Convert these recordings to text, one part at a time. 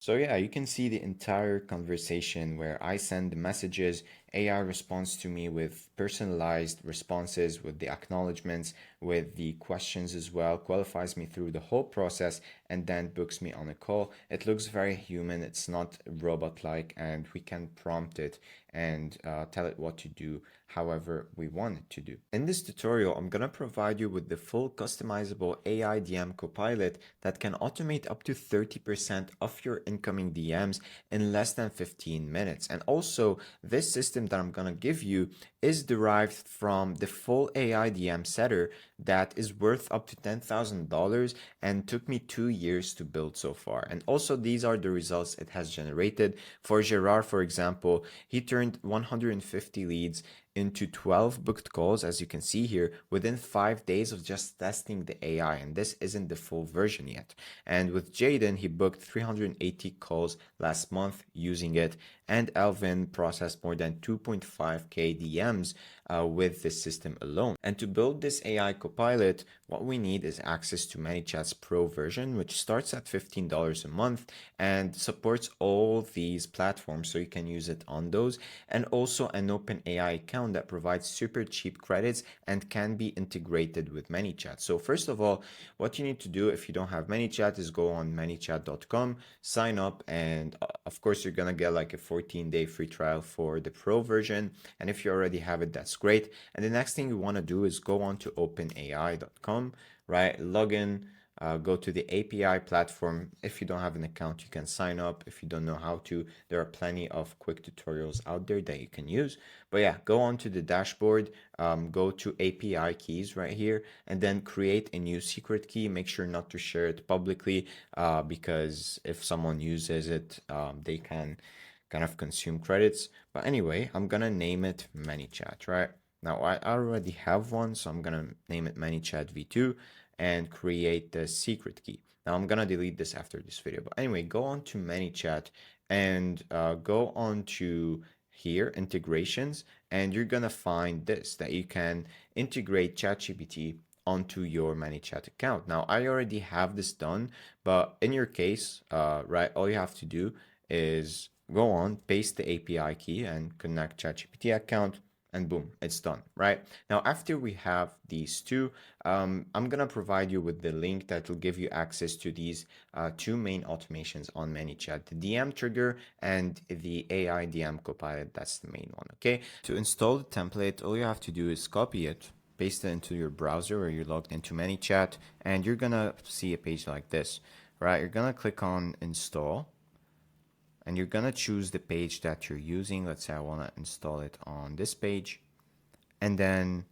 So yeah, you can see the entire conversation where I send the messages, AI responds to me with personalized responses, with the acknowledgements, with the questions as well, qualifies me through the whole process, and then books me on a call. It looks very human, it's not robot-like, and we can prompt it and tell it what to do however we want it to do. In this tutorial, I'm going to provide you with the full customizable AI DM copilot that can automate up to 30% of your incoming DMs in less than 15 minutes. And also, this system that I'm going to give you is derived from the full AI DM setter that is worth up to $10,000 and took me 2 years to build so far. And also, these are the results it has generated. For Gerard, for example, he turned 150 leads into 12 booked calls, as you can see here, within 5 days of just testing the AI. And this isn't the full version yet. And with Jaden, he booked 380 calls last month using it. And Alvin processed more than 2.5K DMs with this system alone. And to build this AI copilot, what we need is access to ManyChat's Pro version, which starts at $15 a month and supports all these platforms, so you can use it on those, and also an open AI account that provides super cheap credits and can be integrated with ManyChat. So first of all, what you need to do if you don't have ManyChat is go on manychat.com, sign up, and of course you're gonna get like a 14-day free trial for the Pro version. And if you already have it, that's great. And the next thing you want to do is go on to openai.com, right? Log in, go to the API platform. If you don't have an account, you can sign up. If you don't know how to, there are plenty of quick tutorials out there that you can use. But yeah, go on to the dashboard, go to API keys right here, and then create a new secret key. Make sure not to share it publicly because if someone uses it, they can kind of consume credits. But anyway, I'm gonna name it ManyChat, right? Now I already have one, so I'm gonna name it ManyChat v2 and create the secret key. Now I'm gonna delete this after this video. But anyway, go on to ManyChat and go on to here, integrations, and you're gonna find this, that you can integrate ChatGPT onto your ManyChat account. Now I already have this done, but in your case, right, all you have to do is go on, paste the API key and connect ChatGPT account, and boom, it's done, right? Now, after we have these two, I'm gonna provide you with the link that will give you access to these two main automations on ManyChat, the DM trigger and the AI DM copilot. That's the main one, okay? To install the template, all you have to do is copy it, paste it into your browser where you're logged into ManyChat, and you're gonna see a page like this, right? You're gonna click on install, and you're gonna choose the page that you're using. Let's say I wanna install it on this page, and then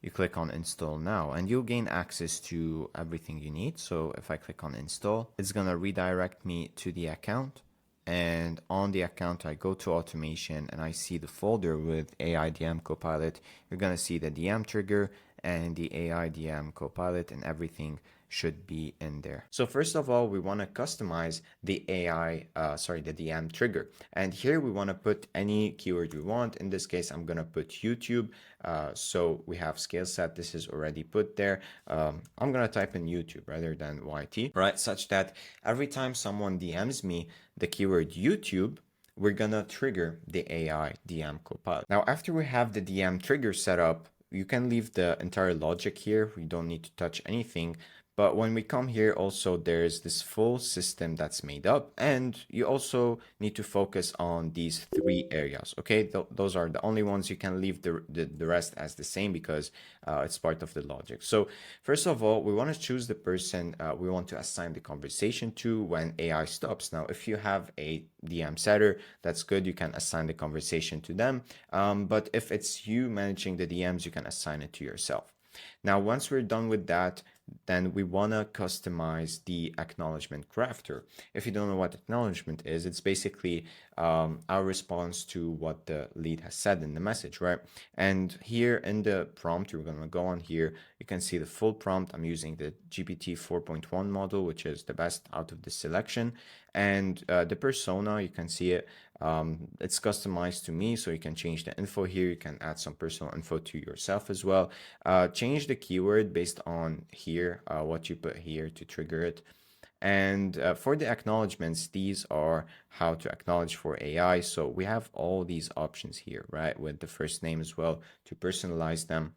you click on install now, and you'll gain access to everything you need. So if I click on install, it's gonna redirect me to the account, and on the account I go to automation and I see the folder with AI DM Copilot. You're gonna see the DM trigger and the AI DM Copilot, and everything should be in there. So first of all, we want to customize the the DM trigger. And here we want to put any keyword we want. In this case, I'm going to put YouTube. So we have scale set. This is already put there. I'm going to type in YouTube rather than YT, right? Such that every time someone DMs me the keyword YouTube, we're gonna trigger the AI DM Copilot. Now, after we have the DM trigger set up, you can leave the entire logic here. We don't need to touch anything. But when we come here, also there's this full system that's made up, and you also need to focus on these three areas. Okay, those are the only ones. You can leave the rest as the same because it's part of the logic. So first of all, we want to choose the person we want to assign the conversation to when AI stops. Now, if you have a DM setter, that's good. You can assign the conversation to them. But if it's you managing the DMs, you can assign it to yourself. Now, once we're done with that, then we want to customize the acknowledgement crafter. If you don't know what acknowledgement is, it's basically our response to what the lead has said in the message, right? And here in the prompt, we're going to go on here. You can see the full prompt. I'm using the GPT 4.1 model, which is the best out of the selection. And the persona, you can see it. It's customized to me, so you can change the info here. You can add some personal info to yourself as well. Change the keyword based on here, what you put here to trigger it. And for the acknowledgements, these are how to acknowledge for AI. So we have all these options here, right? With the first name as well to personalize them.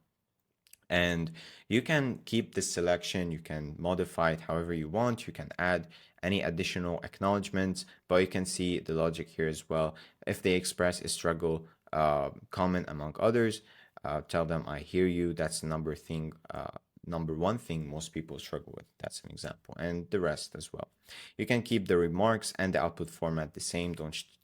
And you can keep this selection, you can modify it however you want, you can add any additional acknowledgements, but you can see the logic here as well. If they express a struggle common among others, tell them I hear you. That's the number one thing most people struggle with. That's an example, and the rest as well. You can keep the remarks and the output format the same.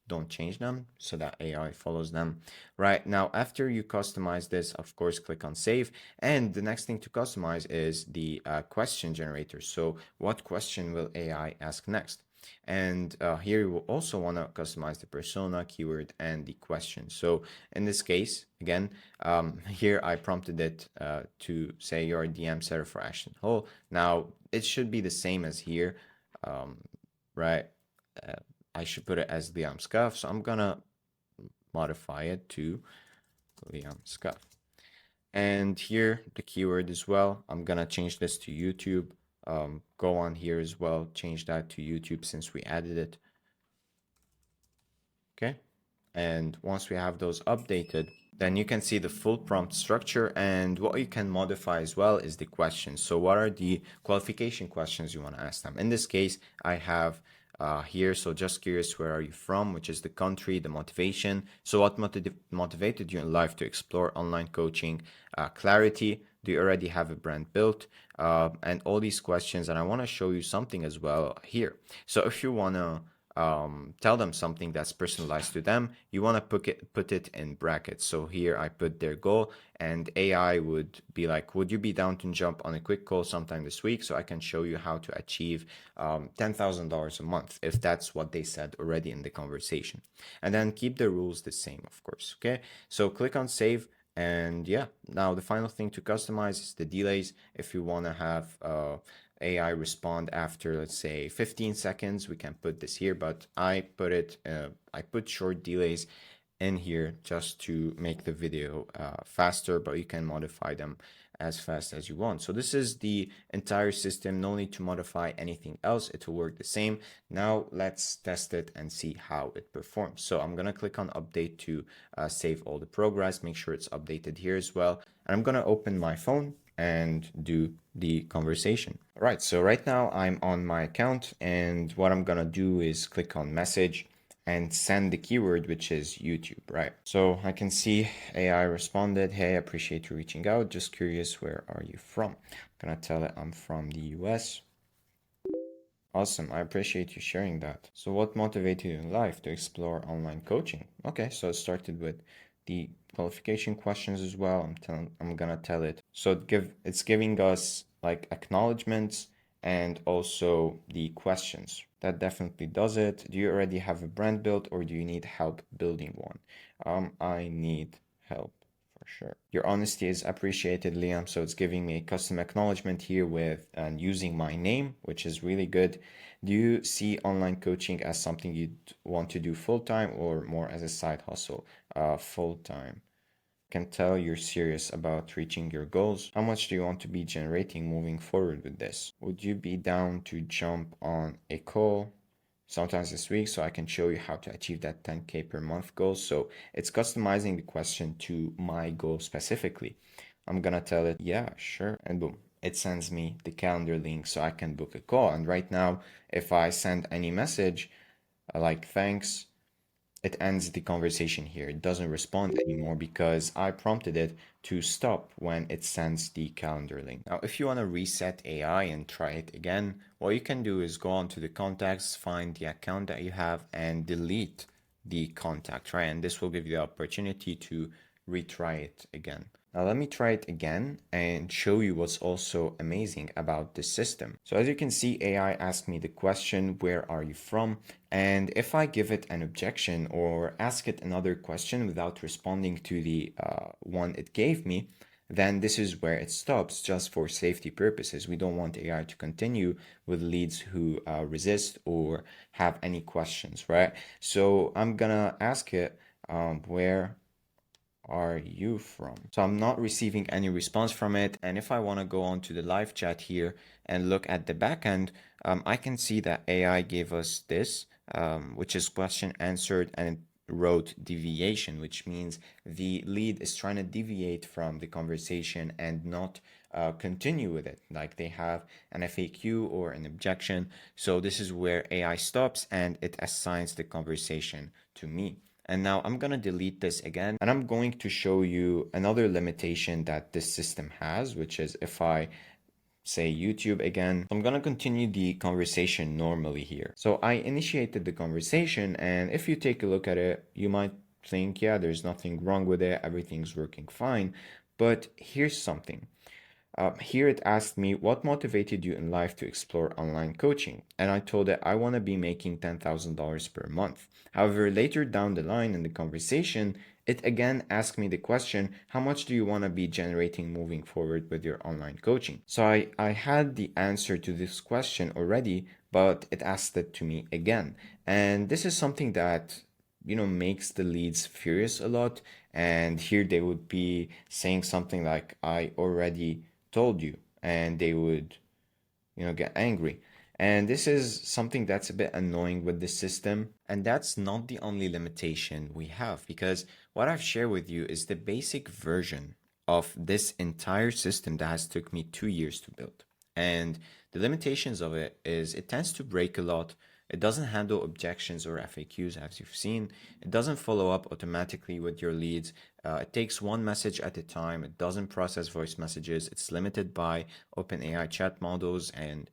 Don't change them so that AI follows them. Right now, after you customize this, of course, click on save. And the next thing to customize is the question generator. So what question will AI ask next? And here you will also want to customize the persona, keyword, and the question. So in this case, again, here I prompted it to say you're a DM setter for Ashton Hall. Now it should be the same as here, um, right? Uh, I should put it as Liam Scuff. So I'm gonna modify it to Liam Scuff. And here the keyword as well. I'm gonna change this to YouTube. Go on here as well, change that to YouTube since we added it. Okay. And once we have those updated, then you can see the full prompt structure, and what you can modify as well is the questions. So what are the qualification questions you want to ask them? In this case, I have here, so just curious, where are you from, which is the country, the motivation. So what motivated you in life to explore online coaching? Clarity, do you already have a brand built? And all these questions, and I want to show you something as well here. So if you want to tell them something that's personalized to them, you want to put it in brackets. So here I put their goal, and AI would be like, would you be down to jump on a quick call sometime this week so I can show you how to achieve $10,000 a month, if that's what they said already in the conversation. And then keep the rules the same, of course. Okay, so click on save. And yeah, now the final thing to customize is the delays. If you want to have AI respond after, let's say, 15 seconds, we can put this here, but I put short delays in here just to make the video faster, but you can modify them as fast as you want. So this is the entire system. No need to modify anything else. It will work the same. Now let's test it and see how it performs. So I'm going to click on update to save all the progress. Make sure it's updated here as well. And I'm going to open my phone and do the conversation. All right, so right now I'm on my account, and what I'm gonna do is click on message and send the keyword, which is YouTube, right? So I can see AI responded, hey, appreciate you reaching out. Just curious, where are you from? I'm gonna tell it I'm from the US. Awesome, I appreciate you sharing that. So what motivated you in life to explore online coaching? Okay, so it started with the qualification questions as well. I'm gonna tell it. So it's giving us like acknowledgements and also the questions. That definitely does it. Do you already have a brand built, or do you need help building one? I need help for sure. Your honesty is appreciated, Liam. So it's giving me a custom acknowledgement here with and using my name, which is really good. Do you see online coaching as something you'd want to do full time or more as a side hustle? Full time. Can tell you're serious about reaching your goals. How much do you want to be generating moving forward with this? Would you be down to jump on a call sometimes this week so I can show you how to achieve that 10K per month goal? So it's customizing the question to my goal specifically. I'm gonna tell it, yeah, sure, and boom, it sends me the calendar link so I can book a call. And right now, if I send any message like thanks, it ends the conversation here. It doesn't respond anymore because I prompted it to stop when it sends the calendar link. Now, if you want to reset AI and try it again, what you can do is go onto the contacts, find the account that you have, and delete the contact, right? And this will give you the opportunity to retry it again. Now let me try it again and show you what's also amazing about this system. So as you can see, AI asked me the question, where are you from? And if I give it an objection or ask it another question without responding to the one it gave me, then this is where it stops, just for safety purposes. We don't want AI to continue with leads who resist or have any questions, right? So I'm gonna ask it, where are you from? So I'm not receiving any response from it. And if I want to go on to the live chat here and look at the backend, I can see that AI gave us this, which is question answered, and it wrote deviation, which means the lead is trying to deviate from the conversation and not continue with it. Like they have an FAQ or an objection. So this is where AI stops and it assigns the conversation to me. And now I'm going to delete this again, and I'm going to show you another limitation that this system has, which is if I say YouTube again. I'm gonna continue the conversation normally here. So I initiated the conversation, and if you take a look at it, you might think, yeah, there's nothing wrong with it, everything's working fine. But here's something. Here it asked me, what motivated you in life to explore online coaching? And I told it I want to be making $10,000 per month. However, later down the line in the conversation, it again asked me the question, how much do you want to be generating moving forward with your online coaching? So I had the answer to this question already, but it asked it to me again. And this is something that makes the leads furious a lot. And here they would be saying something like, I already told you, and they would get angry. And this is something that's a bit annoying with the system. And that's not the only limitation we have, because what I've shared with you is the basic version of this entire system that has took me 2 years to build. And the limitations of it is it tends to break a lot. It doesn't handle objections or FAQs, as you've seen. It doesn't follow up automatically with your leads. It takes one message at a time. It doesn't process voice messages. It's limited by OpenAI chat models and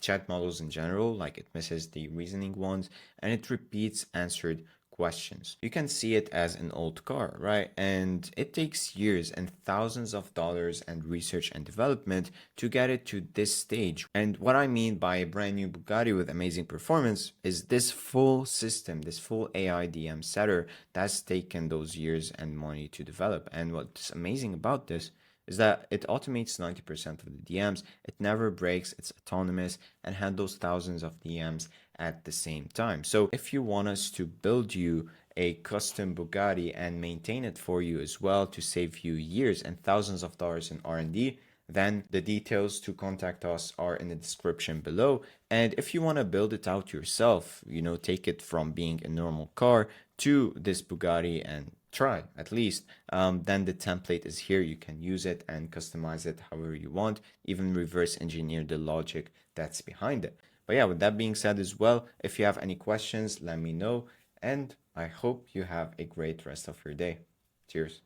chat models in general, like it misses the reasoning ones, and it repeats answered questions. You can see it as an old car, right? And it takes years and thousands of dollars and research and development to get it to this stage. And what I mean by a brand new Bugatti with amazing performance is this full system, this full AI DM setter that's taken those years and money to develop. And what's amazing about this is that it automates 90% of the DMs, it never breaks, it's autonomous, and handles thousands of DMs at the same time. So if you want us to build you a custom Bugatti and maintain it for you as well to save you years and thousands of dollars in R&D, then the details to contact us are in the description below. And if you want to build it out yourself, take it from being a normal car to this Bugatti and try at least, then the template is here. You can use it and customize it however you want, even reverse engineer the logic that's behind it. But yeah, with that being said as well, if you have any questions, let me know. And I hope you have a great rest of your day. Cheers.